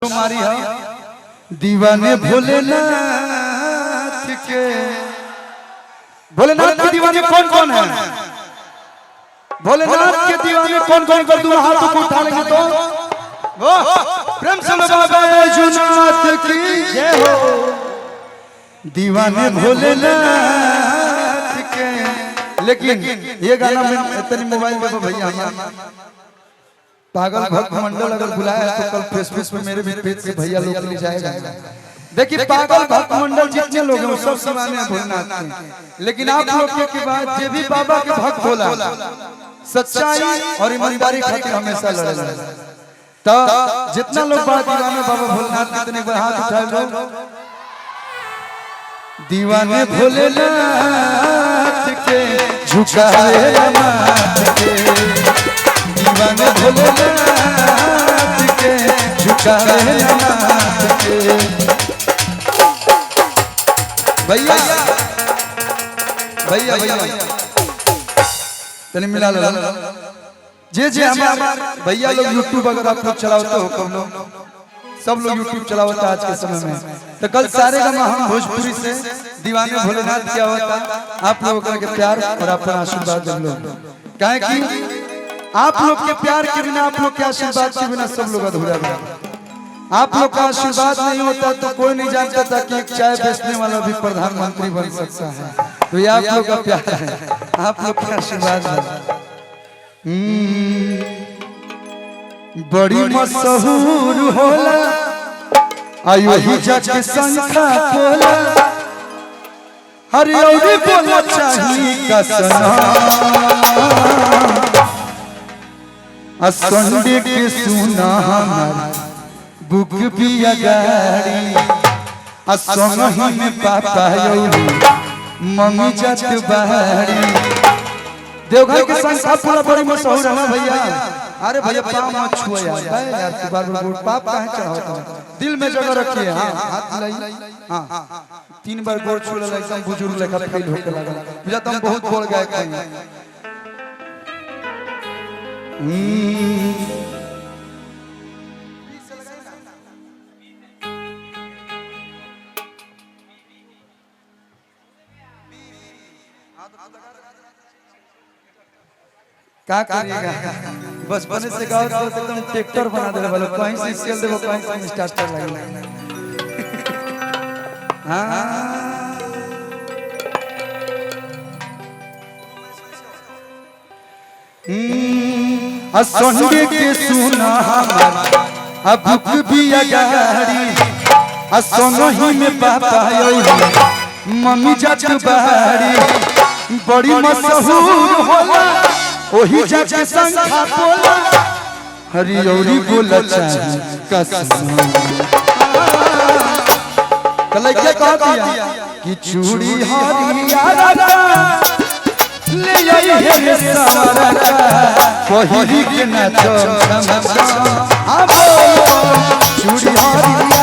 हमारी दीवाने भोलेनाथ के। भोलेनाथ के दीवाने कौन कौन है? भोलेनाथ के दीवाने कौन कौन कर दूं हाथ को उठा लेंगे तो प्रेम से बाबा बैजूनाथ की जय हो। दीवाने भोलेनाथ के। लेकिन ये गाना में इतनी मोबाइल में भैया पागल भक्त मंडल अगर बुलाया तो कल फेसबुक पे मेरे भी पेज से भैया लोग ले जाएगा। देखिए पागल भक्त मंडल जितने लोग हैं सब समाने हैं भोलेनाथ के। लेकिन आप लोग के बाद जो भी बाबा के भक्त होला सच्चाई और ईमानदारी खातिर हमेशा लड़े। तो जितना लोग बात दीवाने बाबा भोलेनाथ कितने बार हाथ उठाए लोग दीवाने भोलेनाथ के झुकाए माथ के। दीवाने भोलेनाथ के झुकाए माथ के। भैया भैया भैया तनी मिला लो जे हमारे भैया लोग यूट्यूब अगर आप लोग चलाते हो कब लोग सब लोग यूट्यूब चलाते आज के समय में। तो कल सारे गाना हम भोजपुरी से दीवाने भोलेनाथ क्या होता आप लोगों का प्यार और अपना आशीर्वाद दे लो। क्या कि आप लोग के प्यार के बिना आप लोग के आशीर्वाद के बिना सब लोग अधूरा है। आप लोग का आशीर्वाद नहीं होता तो कोई नहीं जानता था कि एक चाय बेचने वाला भी प्रधानमंत्री बन सकता है। तो ये आप लोग का प्यार है, आप लोग का आशीर्वाद है। बड़ी मशहूर होला आयो ही जग संखा बोला हरियौरी बोला चाहिए कसना संडे के सुना हमारा बुक भी अगाड़ी असमही में पापा यौरी मम्मी जत बहारी। देवघर के संस्था पूरा बड़ी मशहूर है भैया। अरे भैया पाप मत छुओ यार बार-बार पाप काहे चढ़ाओ दिल में जगह रखिए। हां हाथ लाई हां 3 बार गोड़ छू लेला एकदम बुजुर्ग लेखा फील होके लगा बुझा तुम बहुत बोल गए कहीं। क्या करिएगा बचपन से गाँव तो एकदम ट्रैक्टर बना दे वाले कहीं से स्केल देबो कहीं से स्टार्टर लगे। हां संडे के सुना हमारा अब भी अगाड़ी असोनही में पापा यौरी मम्मी जत बहारी। बड़ी मशहूर होला ओही जग संखा बोला हरियौरी बोला चाहिए कसम। कल क्या कह दिया कि चूड़ी हरिया ले आई है सवारा पहिरी के नाचो आबो चूड़ी हरिया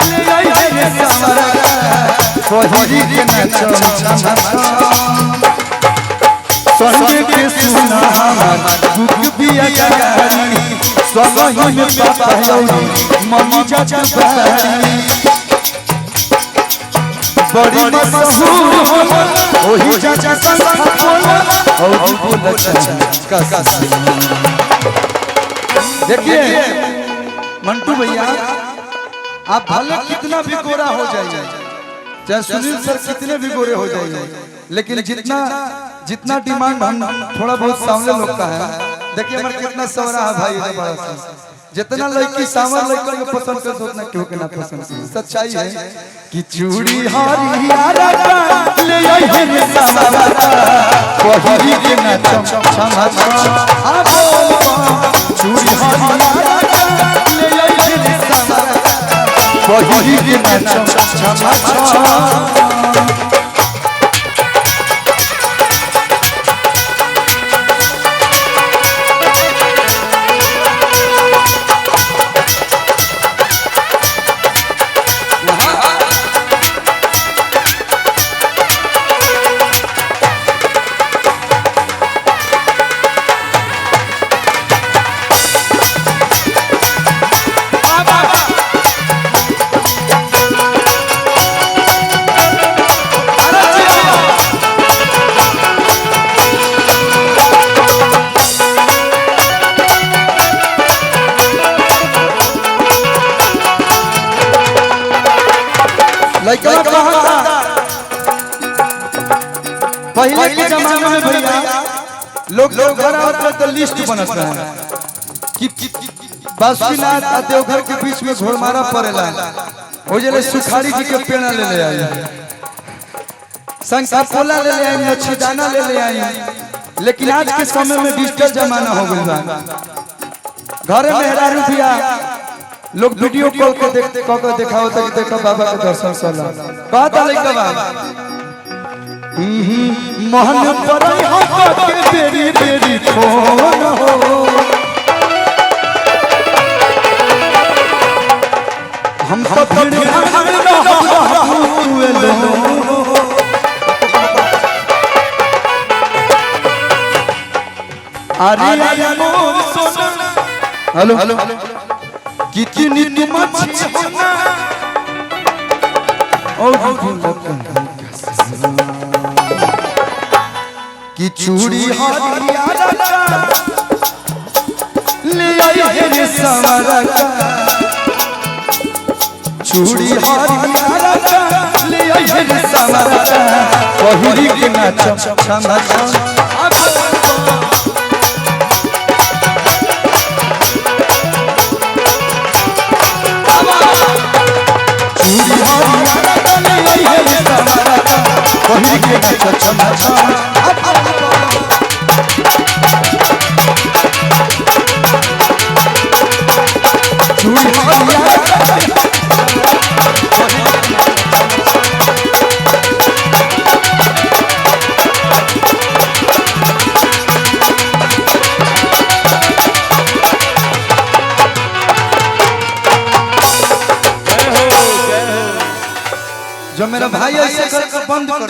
ले आई है सवारा पहिरी के नाचो संडे के सुना हमारा बुक भी अगाड़ी सही में पापा यौरी मम्मी जत बहारी। बड़ी मशहूर होला ओही जग संखा बोला और बोला चाहिए कसम। देखिए मंटू भैया आप भले कितना भी गोरा हो जाइए चाहे सुनील सर कितने भी गोरे हो जाइए लेकिन जितना डिमांड हम थोड़ा बहुत सामने लोग का है। देखिए हमारे कितना सवरा है भाई जितना लड़की सावर लड़का को पसंद कर उतना क्यों के ना पसंद। सच्चाई है कि चूड़ी हरिया ले आई है सवारा पहिरी के नाचो छमा आबो चूड़ी हरिया ले आई है सवारा पहिरी के नाचो छमा। बाबा लड़का कहता पहले के जमाने में भैया लोग घर आते तो लिस्ट बनता है कि बासुकीनाथ और देवघर के बीच में घोड़मारा पड़ेला हो जले सुखाड़ी जी के पेड़ ले आई संख्या पोला ले आई अच्छी दाना ले आई। लेकिन आज के समय में डिजिटल जमाना हो गया घर में हेरारू दिया लोग वीडियो कॉल के दिखाओ तो देखो बाबा के दर्शन सला कहता लइका बा मोहन पर के बेरी बेरी फोन हो हम तो अरे मोर सोना हेलो हेलो कितनी तुम अच्छी हो ना और कि चूड़ी हरियारा ले आई रे सवारा चूड़ी हरियारा ले आई रे सवारा पहिरी के नाच छमा जो मेरा भाई ऐसे करके बंद कर